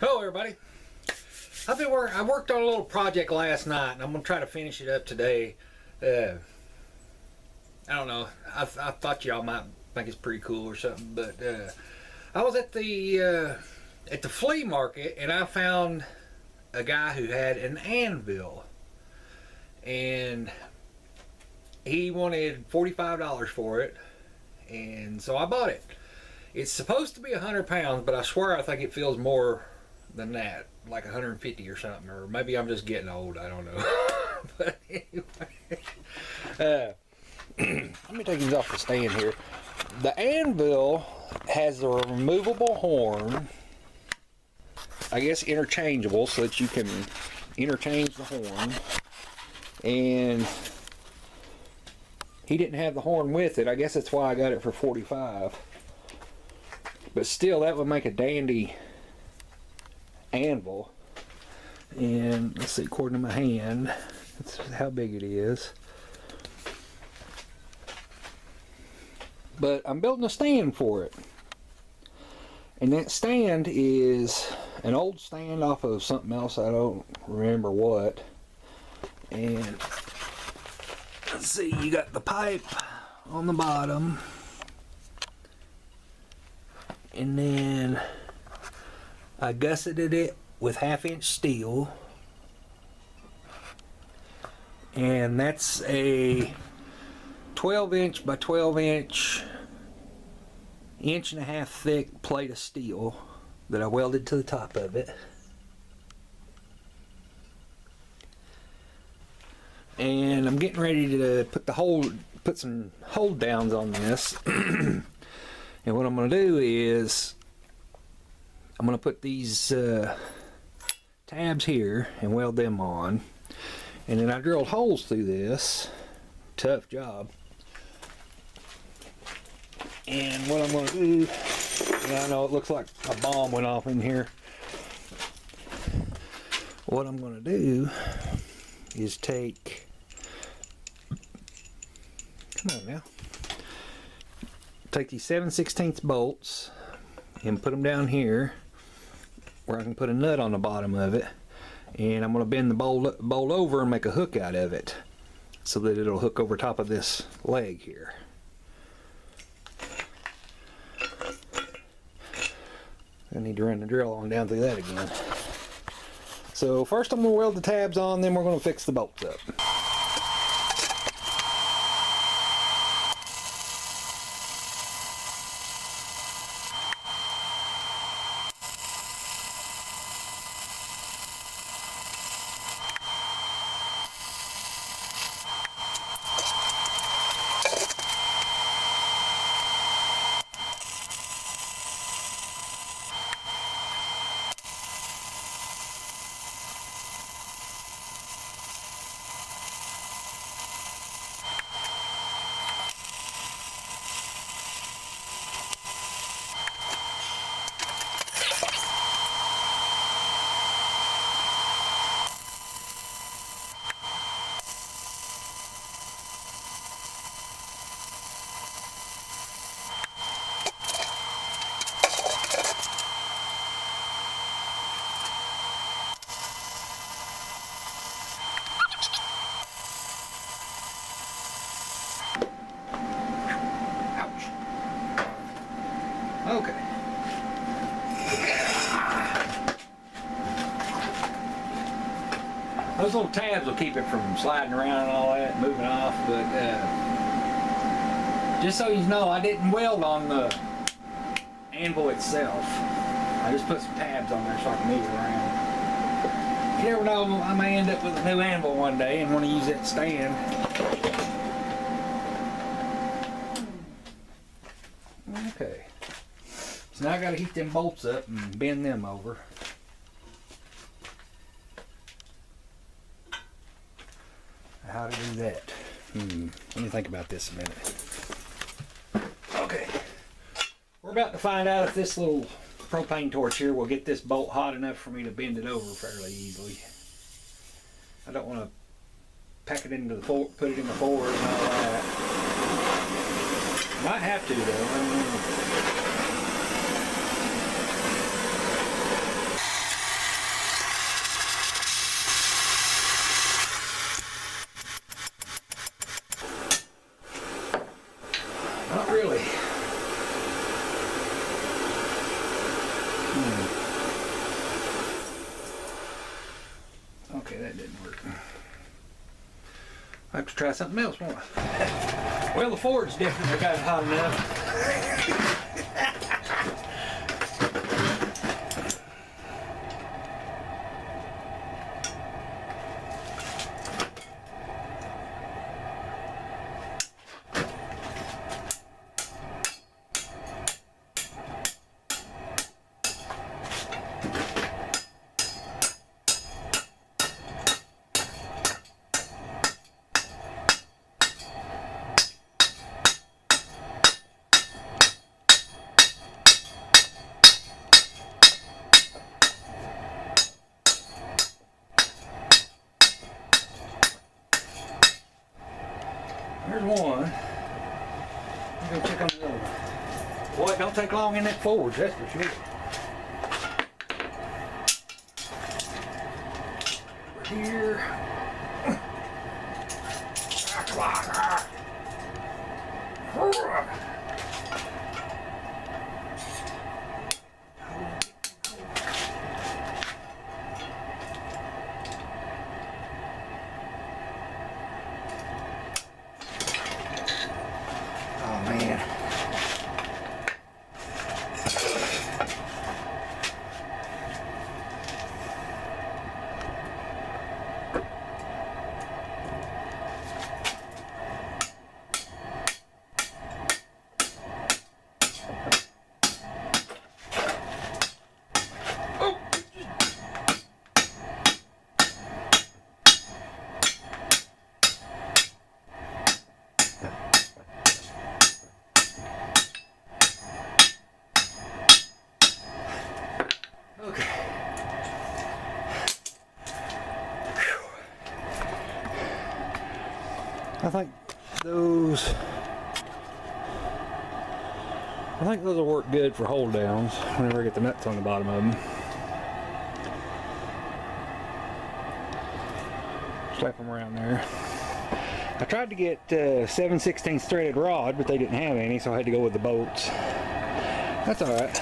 Hello everybody. I worked on a little project last night and I'm gonna try to finish it up today. I don't know. I thought y'all might think it's pretty cool or something, but I was at the flea market and I found a guy who had an anvil, and he wanted $45 for it, and so I bought it. It's supposed to be 100 pounds, but I swear I think it feels more than that, like 150 or something, or maybe I'm just getting old, I don't know. But anyway, let me take these off the stand here. The anvil has a removable horn, I guess interchangeable, so that you can interchange the horn, and he didn't have the horn with it. I guess that's why I got it for 45. But still, that would make a dandy anvil. And let's see, according to my hand, that's how big it is. But I'm building a stand for it. And that stand is an old stand off of something else, I don't remember what. And let's see, you got the pipe on the bottom. And then I gusseted it with 1/2-inch steel, and that's a 12-inch by 12-inch, 1.5-inch thick plate of steel that I welded to the top of it. And I'm getting ready to put some hold downs on this. And what I'm going to do is I'm going to put these tabs here and weld them on. And then I drilled holes through this. Tough job. And what I'm going to do, I know it looks like a bomb went off in here. What I'm going to do is take, come on now. Take these 7/16 bolts and put them down here where I can put a nut on the bottom of it, and I'm going to bend the bolt over and make a hook out of it so that it'll hook over top of this leg here. I need to run the drill on down through that again. So first I'm going to weld the tabs on, then we're going to fix the bolts up. Okay. Those little tabs will keep it from sliding around and all that, moving off, but just so you know, I didn't weld on the anvil itself. I just put some tabs on there so I can move it around. You never know, I may end up with a new anvil one day and want to use that stand. Okay. So now I got to heat them bolts up and bend them over. How to do that? Let me think about this a minute. Okay. We're about to find out if this little propane torch here will get this bolt hot enough for me to bend it over fairly easily. I don't want to pack it into the put it in the forward and all that. Might have to though. I don't know. didn't work. I have to try something else, won't I? Well, the Ford's definitely got it hot enough. There's one. Let's go check on the other one. Boy, it don't take long in that Ford, that's for sure. Over here. Oh man. Okay. I think those will work good for hold downs whenever I get the nuts on the bottom of them. Slap them around there. I tried to get 7/16 threaded rod, but they didn't have any, so I had to go with the bolts. That's all right.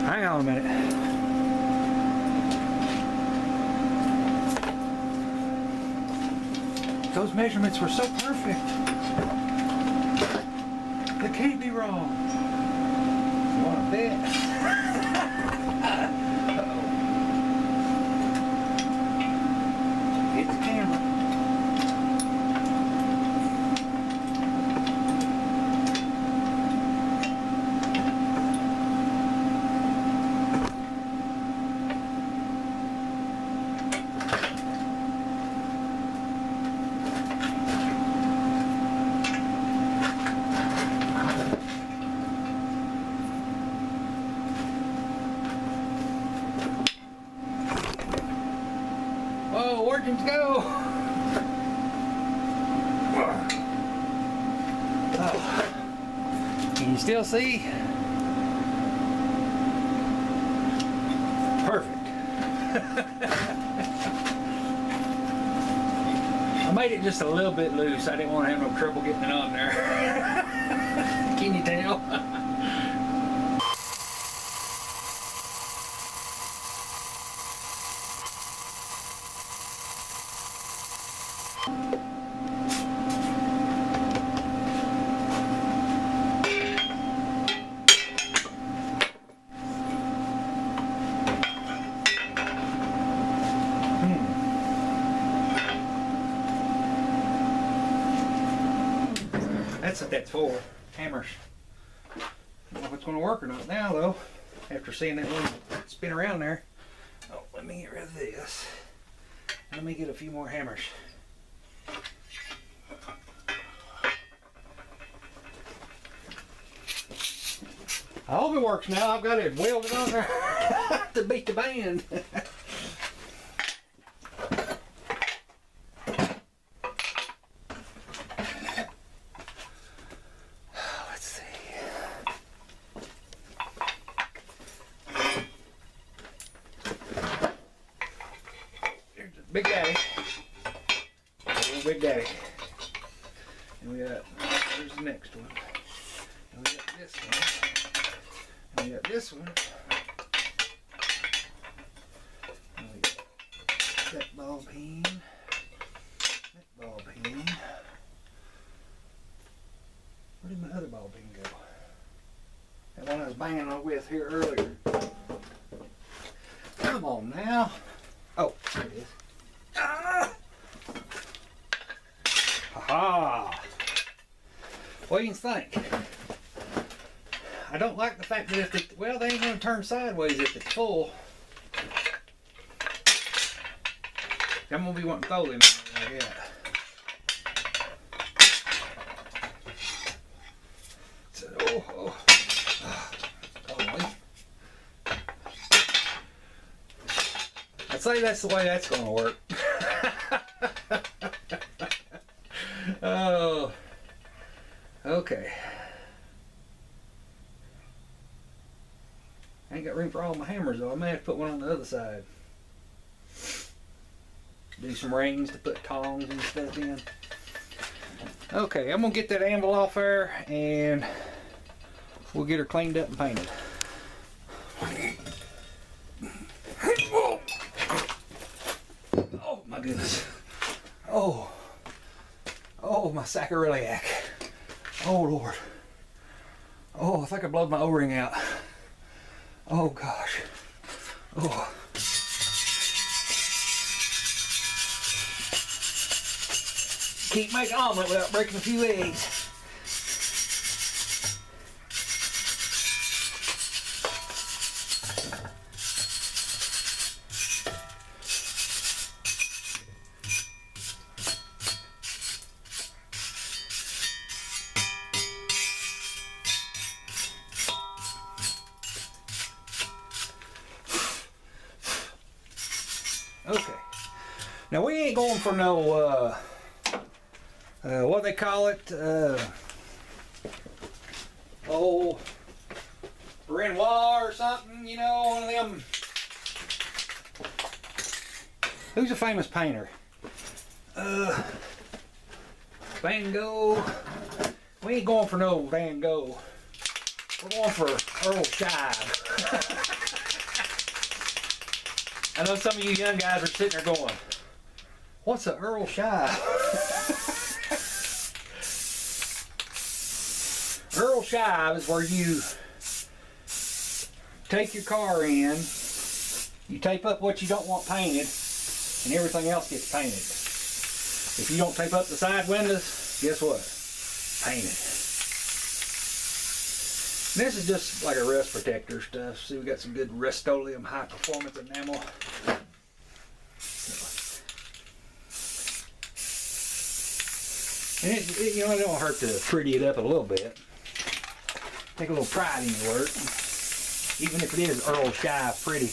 Hang on a minute. Those measurements were so perfect. They can't be wrong. You want to bet? Uh-oh. Hit the camera. Whoa, where'd you go? Oh. Can you still see? Perfect. I made it just a little bit loose. I didn't want to have no trouble getting it on there. Can you tell? That's what that's for. Hammers. I don't know if it's going to work or not now though, after seeing that one spin around there. Oh, let me get rid of this. Let me get a few more hammers. I hope it works now. I've got it welded on there to beat the band. Let's see. There's the Big Daddy. Little Big Daddy. And we got, there's the next one. And we got this one. And we got this one. And we got that ball peen. That ball peen. Where did my other ball peen go? That one I was banging on with here earlier. Come on now. Oh, there it is. Ah! Ha-ha! What do you think? I don't like the fact that if it, well, they ain't gonna turn sideways if it's full. I'm gonna be wanting to throw them like that. So, I'd say that's the way that's gonna work. Oh, okay. I ain't got room for all my hammers though. I may have to put one on the other side. Do some rings to put tongs and stuff in. Okay, I'm gonna get that anvil off there and we'll get her cleaned up and painted. Oh my goodness. Oh. Oh, my sacroiliac. Oh, Lord. Oh, I think I blowed my O-ring out. Oh, gosh. Oh. Can't make an omelet without breaking a few eggs. Okay. Now we ain't going for no, what they call it, oh, Renoir or something, you know, one of them. Who's a famous painter? Van Gogh. We ain't going for no Van Gogh. We're going for Earl Shive. I know some of you young guys are sitting there going, what's an Earl Shive? Earl Shive is where you take your car in, you tape up what you don't want painted, and everything else gets painted. If you don't tape up the side windows, guess what? Painted. This is just like a rust protector stuff. See, we got some good Rust-Oleum high performance enamel. And it, you know, it don't hurt to pretty it up a little bit. Take a little pride in your work, even if it is Earl Shive pretty.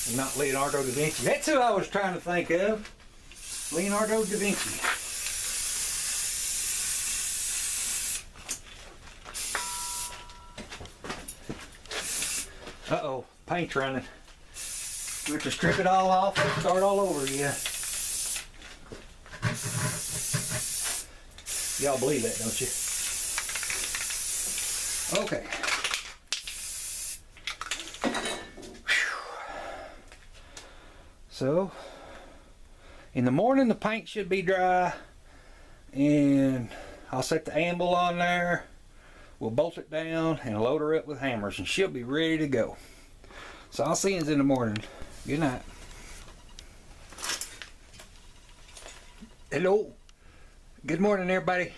And not Leonardo da Vinci. That's who I was trying to think of. Leonardo da Vinci. Uh-oh, paint's running. We have to strip it all off and start all over again. Y'all believe that, don't you? Okay. So, in the morning the paint should be dry, and I'll set the anvil on there. We'll bolt it down and load her up with hammers, and she'll be ready to go. So I'll see you in the morning. Good night. Hello. Good morning, everybody.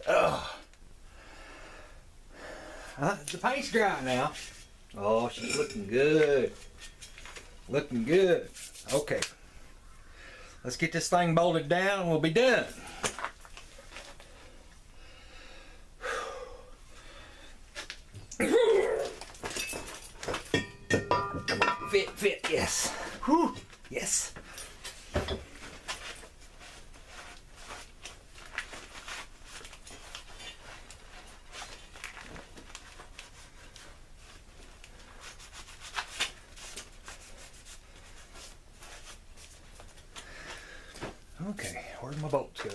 Oh. The paint's dry now. Oh, she's looking good. Looking good. Okay. Let's get this thing bolted down and we'll be done. fit, yes. Whew, yes. Okay, where'd my bolts go?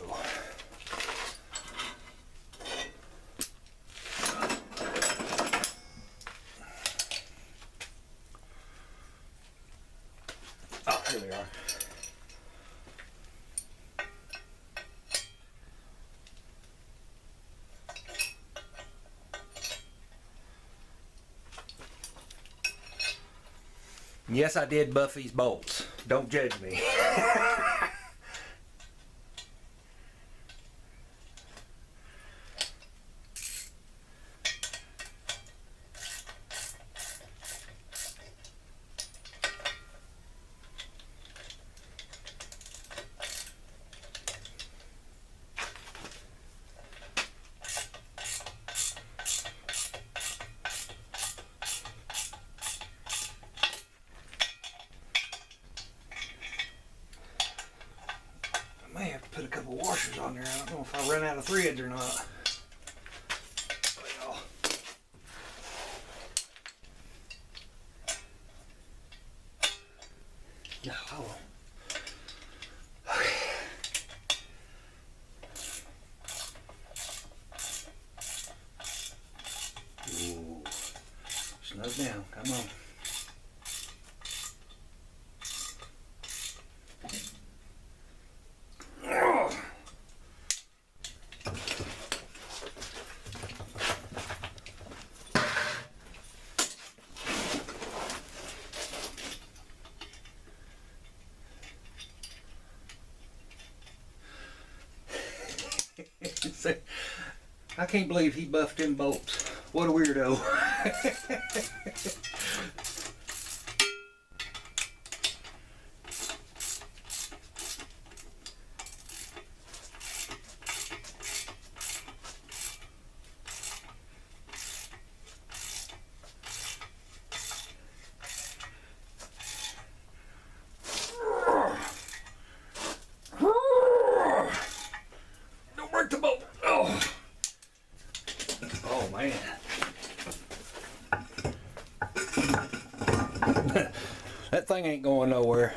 Oh, here they are. Yes, I did buff these bolts. Don't judge me. I may have to put a couple washers on there. I don't know if I run out of threads or not. Well. No, hold on. Ooh. Snug down. Come on. I can't believe he buffed them bolts. What a weirdo. Don't break the bolt. Oh. Oh man. That thing ain't going nowhere.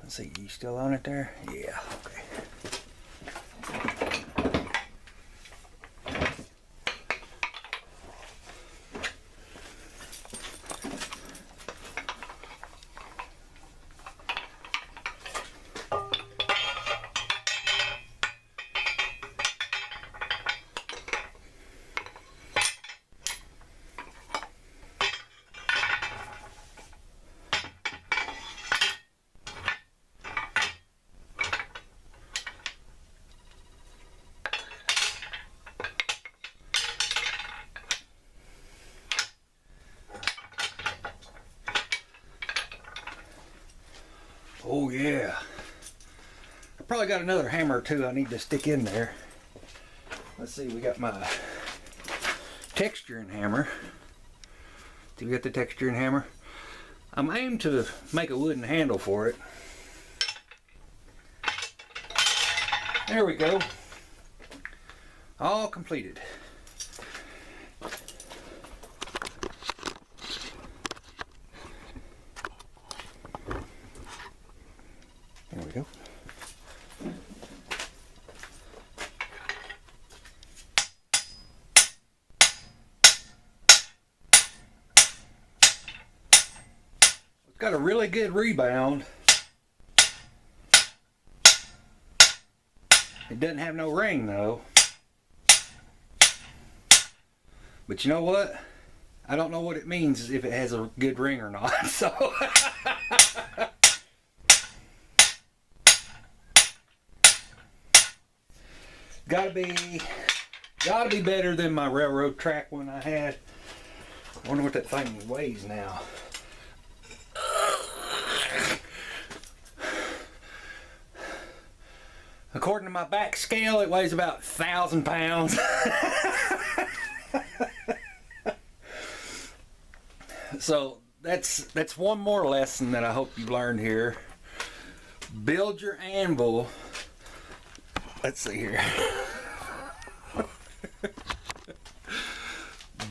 Let's see, you still on it there? Yeah, okay. Oh yeah. I probably got another hammer or two I need to stick in there. Let's see, we got my texturing hammer. Do we got the texturing hammer? I'm aimed to make a wooden handle for it. There we go. All completed. There we go. It's got a really good rebound. It doesn't have no ring though. But you know what? I don't know what it means if it has a good ring or not. So gotta be better than my railroad track one I had. I wonder what that thing weighs now. According to my back scale, it weighs about 1,000 pounds. So that's one more lesson that I hope you learned here. Build your anvil. Let's see here.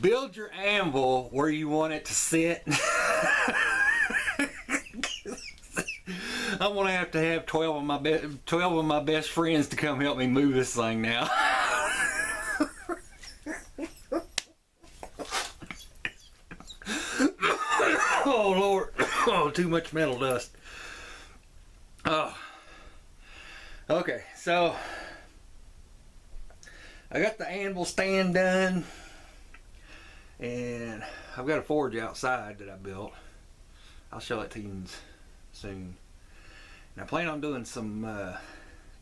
Build your anvil where you want it to sit. I'm gonna have to have 12 of my best friends to come help me move this thing now. Oh Lord! Oh, too much metal dust. Oh. Okay, so I got the anvil stand done, and I've got a forge outside that I built. I'll show it to you soon. And I plan on doing some,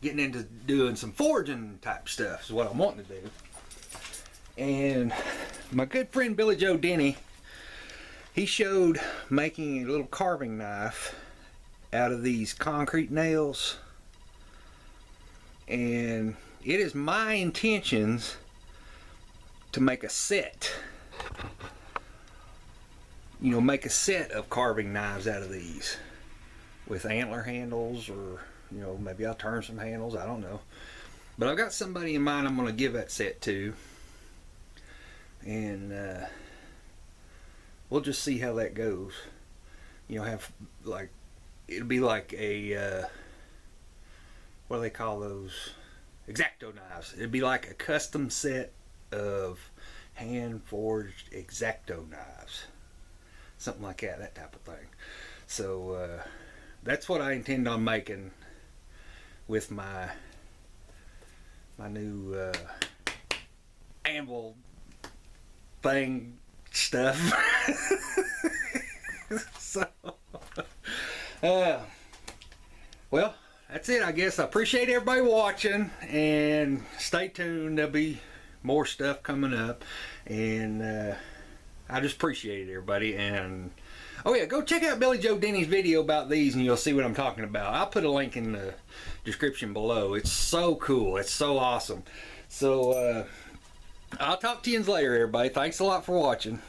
getting into doing some forging type stuff is what I'm wanting to do. And my good friend Billy Joe Denny, he showed making a little carving knife out of these concrete nails. And it is my intentions to make a set. You know, make a set of carving knives out of these with antler handles, or you know, maybe I'll turn some handles, I don't know. But I've got somebody in mind I'm going to give that set to, and we'll just see how that goes. You know, have like, it'll be like a what do they call those? X-Acto knives. It'd be like a custom set of hand forged X-Acto knives, something like that type of thing. So that's what I intend on making with my new anvil thing stuff. So well, that's it, I guess. I appreciate everybody watching, and stay tuned. There'll be more stuff coming up, and I just appreciate it, everybody. And oh yeah, go check out Billy Joe Denny's video about these, and you'll see what I'm talking about. I'll put a link in the description below. It's so cool. It's so awesome. So I'll talk to you later, everybody. Thanks a lot for watching.